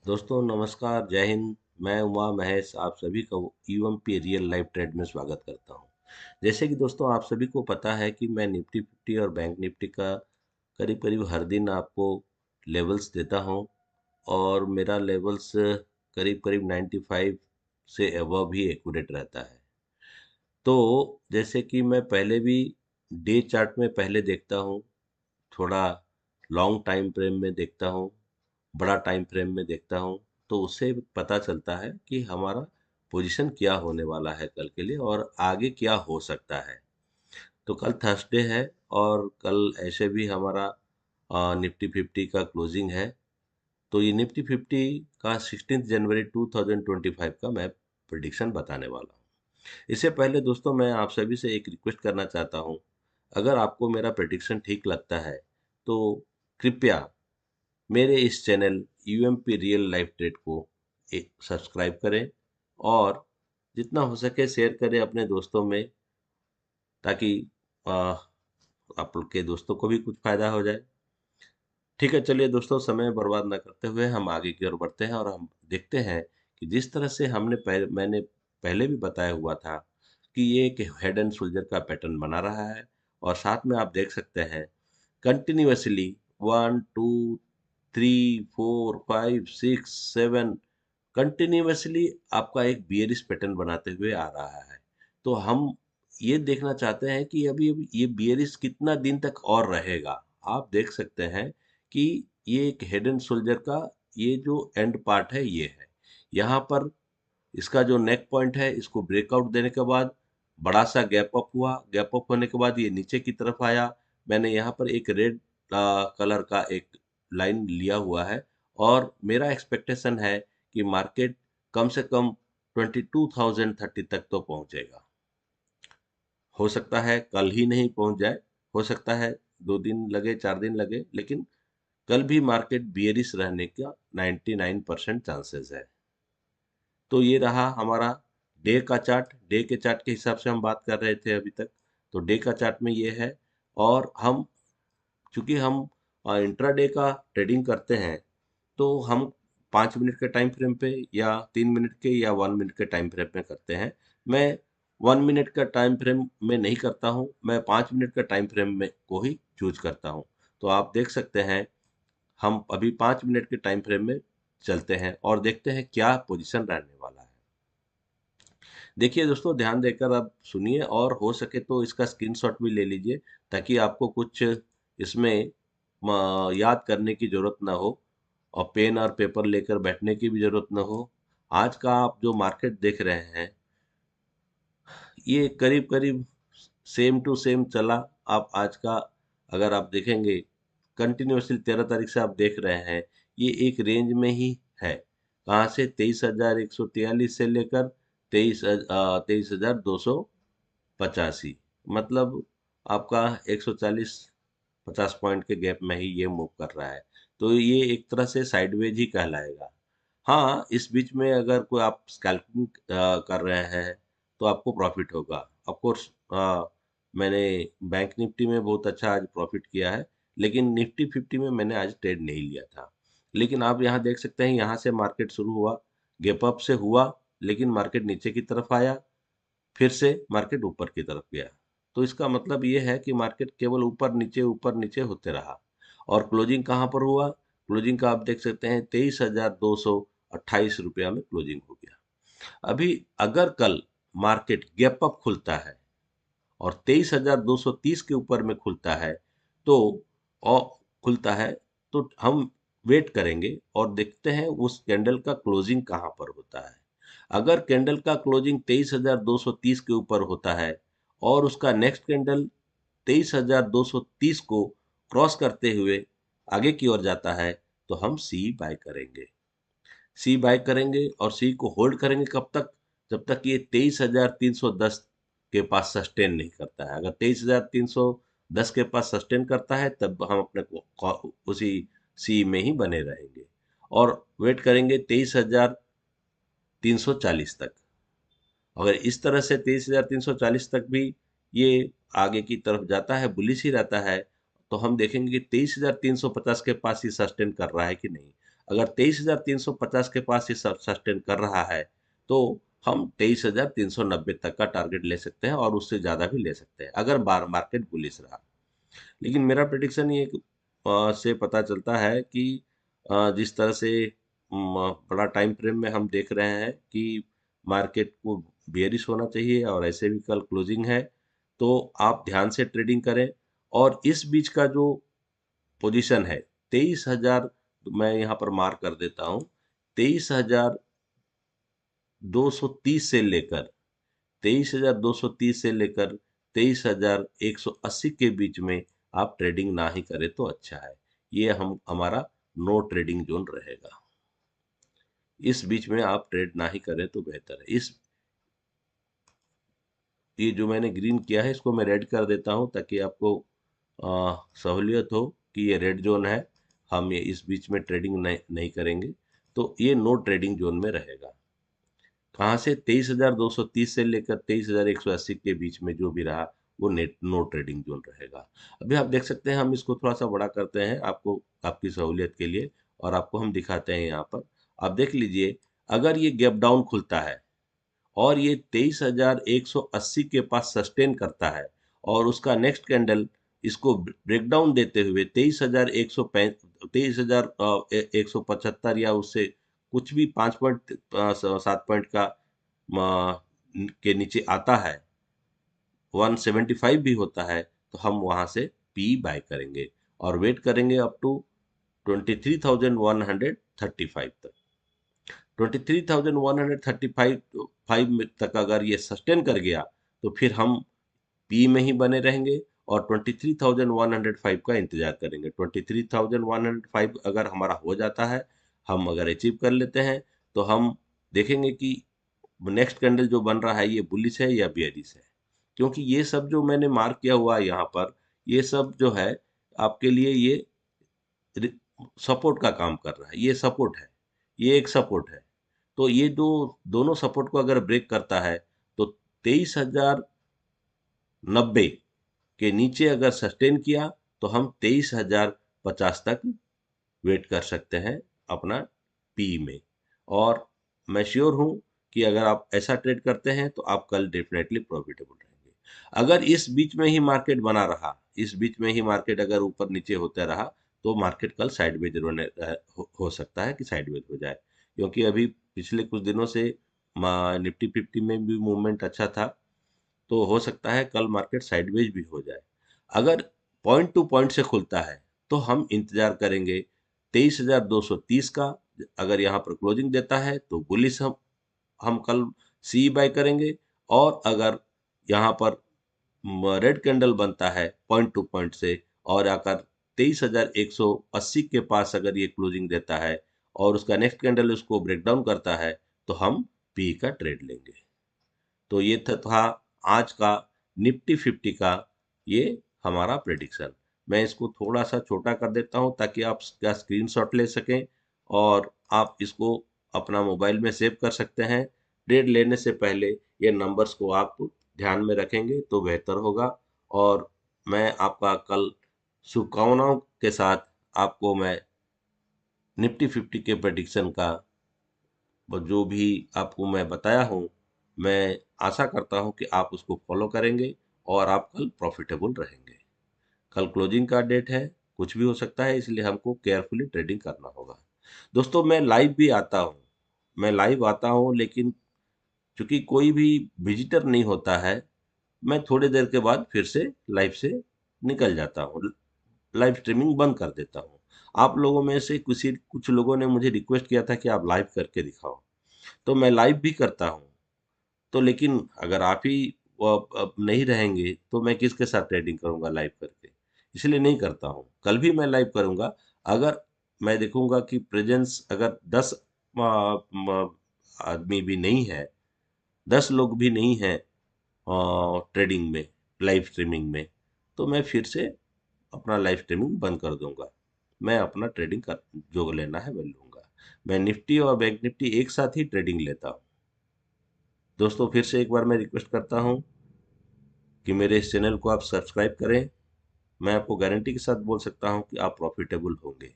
दोस्तों नमस्कार, जय हिंद। मैं उमा महेश आप सभी का यूएमपी रियल लाइफ ट्रेड में स्वागत करता हूं। जैसे कि दोस्तों आप सभी को पता है कि मैं निफ्टी 50 और बैंक निफ्टी का करीब करीब हर दिन आपको लेवल्स देता हूं और मेरा लेवल्स करीब करीब 95 से अबव ही एक्यूरेट रहता है। तो जैसे कि मैं पहले भी डे चार्ट में पहले देखता हूं, थोड़ा लॉन्ग टाइम फ्रेम में देखता हूं, बड़ा टाइम फ्रेम में देखता हूं, तो उससे पता चलता है कि हमारा पोजीशन क्या होने वाला है कल के लिए और आगे क्या हो सकता है। तो कल थर्सडे है और कल ऐसे भी हमारा निफ्टी 50 का क्लोजिंग है। तो ये निफ्टी 50 का 16 जनवरी 2025 का मैं प्रिडिक्शन बताने वाला हूँ। इससे पहले दोस्तों मैं आप सभी से एक रिक्वेस्ट करना चाहता हूँ, अगर आपको मेरा प्रेडिक्शन ठीक लगता है तो कृपया मेरे इस channel UMP real life trade को सब्सक्राइब करें और जितना हो सके शेयर करें अपने दोस्तों में, ताकि आ, आप लोग के दोस्तों को भी कुछ फायदा हो जाए। ठीक है, चलिए दोस्तों समय बर्बाद ना करते हुए हम आगे की ओर बढ़ते हैं और हम देखते हैं कि जिस तरह से मैंने पहले भी बताया हुआ था कि ये एक हेड एंड शोल्डर का पैटर्न बना रहा है और साथ में आप देख सकते हैं कंटिन्यूअसली 1 2 3 4 5 6 7 कंटिन्यूअसली आपका एक बियरिश पैटर्न बनाते हुए आ रहा है। तो हम ये देखना चाहते हैं कि अभी ये बियरिश कितना दिन तक और रहेगा। आप देख सकते हैं कि ये एक हेड एंड शोल्डर का ये जो एंड पार्ट है ये है। यहाँ पर इसका जो नेक पॉइंट है इसको ब्रेकआउट देने के बाद बड़ा सा गैप अप हुआ, गैप अप होने के बाद ये नीचे की तरफ आया। मैंने यहाँ पर एक रेड कलर का एक लाइन लिया हुआ है और मेरा एक्सपेक्टेशन है कि मार्केट कम से कम 22,030 तक तो पहुंचेगा। हो सकता है कल ही नहीं पहुंच जाए, हो सकता है 2 दिन लगे, 4 दिन लगे, लेकिन कल भी मार्केट बियरिश रहने का 99% चांसेस है। तो ये रहा हमारा डे का चार्ट। डे के चार्ट के हिसाब से हम बात कर रहे थे अभी तक। तो डे का चार्ट में ये है और हम चूंकि हम इंट्राडे का ट्रेडिंग करते हैं तो हम 5 मिनट के टाइम फ्रेम पे या 3 मिनट के या 1 मिनट के टाइम फ्रेम में करते हैं। मैं 1 मिनट का टाइम फ्रेम में नहीं करता हूँ, मैं 5 मिनट का टाइम फ्रेम में को ही चूज करता हूँ। तो आप देख सकते हैं हम अभी 5 मिनट के टाइम फ्रेम में चलते हैं और देखते हैं क्या पोजीशन रहने वाला है। देखिए दोस्तों, ध्यान देकर आप सुनिए और हो सके तो इसका स्क्रीनशॉट भी ले लीजिए, ताकि आपको कुछ इसमें याद करने की जरूरत ना हो और पेन और पेपर लेकर बैठने की भी जरूरत ना हो। आज का आप जो मार्केट देख रहे हैं ये करीब करीब सेम टू सेम चला। आप आज का अगर आप देखेंगे कंटिन्यूसली 13 तारीख से आप देख रहे हैं ये एक रेंज में ही है। कहाँ से 23,143 से लेकर 23,285, मतलब आपका 140 50 पॉइंट के गैप में ही ये मूव कर रहा है। तो ये एक तरह से साइडवेज ही कहलाएगा। हाँ, इस बीच में अगर कोई आप स्कैल्पिंग कर रहे हैं तो आपको प्रॉफिट होगा। ऑफ कोर्स मैंने बैंक निफ्टी में बहुत अच्छा आज प्रॉफिट किया है, लेकिन निफ्टी 50 में मैंने आज ट्रेड नहीं लिया था। लेकिन आप यहाँ देख सकते हैं, यहाँ से मार्केट शुरू हुआ, गैप अप से हुआ, लेकिन मार्केट नीचे की तरफ आया, फिर से मार्केट ऊपर की तरफ गया। तो इसका मतलब ये है कि मार्केट केवल ऊपर नीचे होते रहा और क्लोजिंग कहाँ पर हुआ? क्लोजिंग का आप देख सकते हैं 23,228 रुपया में क्लोजिंग हो गया। अभी अगर कल मार्केट गैप अप खुलता है और 23,230 के ऊपर में खुलता है तो और खुलता है तो हम वेट करेंगे और देखते हैं उस कैंडल का क्लोजिंग कहाँ पर होता है। अगर कैंडल का क्लोजिंग 23,230 के ऊपर होता है और उसका नेक्स्ट कैंडल 23,230 को क्रॉस करते हुए आगे की ओर जाता है तो हम सी बाय करेंगे। सी बाय करेंगे और सी को होल्ड करेंगे कब तक? जब तक ये 23,310 के पास सस्टेन नहीं करता है। अगर 23,310 के पास सस्टेन करता है तब हम अपने को उसी सी में ही बने रहेंगे और वेट करेंगे 23,340 तक। अगर इस तरह से 23,340 तक भी ये आगे की तरफ जाता है, बुलिश ही रहता है, तो हम देखेंगे कि 23,350 के पास ही सस्टेन कर रहा है कि नहीं। अगर 23,350 के पास ये सस्टेन कर रहा है तो हम 23,390 तक का टारगेट ले सकते हैं और उससे ज़्यादा भी ले सकते हैं अगर बार मार्केट बुलिश रहा। लेकिन मेरा प्रेडिक्शन ये से पता चलता है कि जिस तरह से बड़ा टाइम फ्रेम में हम देख रहे हैं कि मार्केट को बेयरिश होना चाहिए और ऐसे भी कल क्लोजिंग है, तो आप ध्यान से ट्रेडिंग करें। और इस बीच का जो पोजीशन है 23,000, मैं यहाँ पर मार्क कर देता हूँ, 23,230 से लेकर 23,230 से लेकर 23,180 के बीच में आप ट्रेडिंग ना ही करें तो अच्छा है। ये हम हमारा नो ट्रेडिंग जोन रहेगा। इस बीच में आप ट्रेड ना ही करें तो बेहतर है। इस ये जो मैंने ग्रीन किया है इसको मैं रेड कर देता हूं ताकि आपको सहूलियत हो कि ये रेड जोन है, हम ये इस बीच में ट्रेडिंग नहीं करेंगे, तो ये नो ट्रेडिंग जोन में रहेगा। कहाँ से 23,230 से लेकर 23,180 के बीच में जो भी रहा वो नेट नो ट्रेडिंग जोन रहेगा। अभी आप देख सकते हैं, हम इसको थोड़ा सा बड़ा करते हैं आपको आपकी सहूलियत के लिए और आपको हम दिखाते हैं यहाँ पर। आप देख लीजिए, अगर ये गैप डाउन खुलता है और ये 23,180 के पास सस्टेन करता है और उसका नेक्स्ट कैंडल इसको ब्रेकडाउन देते हुए 23,175 या उससे कुछ भी 5.7 पॉइंट का के नीचे आता है, 175 भी होता है, तो हम वहां से पी बाय करेंगे और वेट करेंगे अप टू 23,135 तक। 23,135 तक अगर ये सस्टेन कर गया तो फिर हम पी में ही बने रहेंगे और 23,105 का इंतजार करेंगे। 23,105 अगर हमारा हो जाता है, हम अगर अचीव कर लेते हैं, तो हम देखेंगे कि नेक्स्ट कैंडल जो बन रहा है ये बुलिश है या बेयरिश है। क्योंकि ये सब जो मैंने मार्क किया हुआ है यहाँ पर, ये सब जो है आपके लिए ये सपोर्ट का काम कर रहा है। ये सपोर्ट है, ये एक सपोर्ट है। तो ये दो दोनों सपोर्ट को अगर ब्रेक करता है तो 23,090 के नीचे अगर सस्टेन किया तो हम 23,050 तक वेट कर सकते हैं अपना पी में। और मैं श्योर हूं कि अगर आप ऐसा ट्रेड करते हैं तो आप कल डेफिनेटली प्रॉफिटेबल रहेंगे। अगर इस बीच में ही मार्केट बना रहा, इस बीच में ही मार्केट अगर ऊपर नीचे होता रहा, तो मार्केट कल साइडवेज हो सकता है कि साइडवेज हो जाए। क्योंकि अभी पिछले कुछ दिनों से निफ्टी 50 में भी मूवमेंट अच्छा था, तो हो सकता है कल मार्केट साइडवेज भी हो जाए। अगर पॉइंट टू पॉइंट से खुलता है तो हम इंतजार करेंगे 23,230 का। अगर यहाँ पर क्लोजिंग देता है तो बुलिश हम कल सी बाय करेंगे। और अगर यहाँ पर रेड कैंडल बनता है पॉइंट टू पॉइंट से और आकर 23,180 के पास अगर ये क्लोजिंग देता है और उसका नेक्स्ट कैंडल उसको ब्रेकडाउन करता है, तो हम पी का ट्रेड लेंगे। तो ये था आज का निफ्टी 50 का ये हमारा प्रेडिक्शन। मैं इसको थोड़ा सा छोटा कर देता हूं ताकि आप इसका स्क्रीनशॉट ले सकें और आप इसको अपना मोबाइल में सेव कर सकते हैं। ट्रेड लेने से पहले ये नंबर्स को आप ध्यान में रखेंगे तो बेहतर होगा। और मैं आपका कल शुभकामनाओं के साथ आपको मैं निफ्टी 50 के प्रेडिक्शन का जो भी आपको मैं बताया हूँ, मैं आशा करता हूँ कि आप उसको फॉलो करेंगे और आप कल प्रॉफिटेबल रहेंगे। कल क्लोजिंग का डेट है, कुछ भी हो सकता है, इसलिए हमको केयरफुली ट्रेडिंग करना होगा। दोस्तों, मैं लाइव भी आता हूँ, मैं लाइव आता हूँ, लेकिन चूंकि कोई भी विजिटर नहीं होता है, मैं थोड़ी देर के बाद फिर से लाइव से निकल जाता हूँ, लाइव स्ट्रीमिंग बंद कर देता हूँ। आप लोगों में से कुछ लोगों ने मुझे रिक्वेस्ट किया था कि आप लाइव करके दिखाओ, तो मैं लाइव भी करता हूँ। तो लेकिन अगर आप ही नहीं रहेंगे तो मैं किसके साथ ट्रेडिंग करूंगा लाइव करके, इसलिए नहीं करता हूँ। कल भी मैं लाइव करूंगा अगर मैं देखूंगा कि प्रेजेंस अगर 10 आदमी भी नहीं है, 10 लोग भी नहीं है ट्रेडिंग में, लाइव स्ट्रीमिंग में, तो मैं फिर से अपना लाइव स्ट्रीमिंग बंद कर दूंगा। मैं अपना ट्रेडिंग कर जो लेना है मैं लूंगा। मैं निफ्टी और बैंक निफ्टी एक साथ ही ट्रेडिंग लेता हूँ। दोस्तों, फिर से एक बार मैं रिक्वेस्ट करता हूँ कि मेरे इस चैनल को आप सब्सक्राइब करें। मैं आपको गारंटी के साथ बोल सकता हूँ कि आप प्रॉफिटेबल होंगे।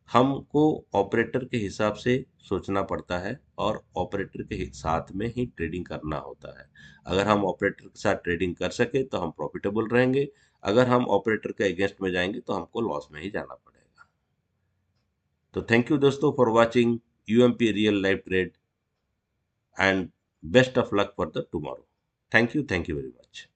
हमको ऑपरेटर के हिसाब से सोचना पड़ता है और ऑपरेटर के साथ में ही ट्रेडिंग करना होता है। अगर हम ऑपरेटर के साथ ट्रेडिंग कर सके तो हम प्रॉफिटेबल रहेंगे, अगर हम ऑपरेटर के अगेंस्ट में जाएंगे तो हमको लॉस में ही जाना पड़ेगा। तो थैंक यू दोस्तों for watching UMP real life trade and best of luck for the tomorrow. Thank you very much.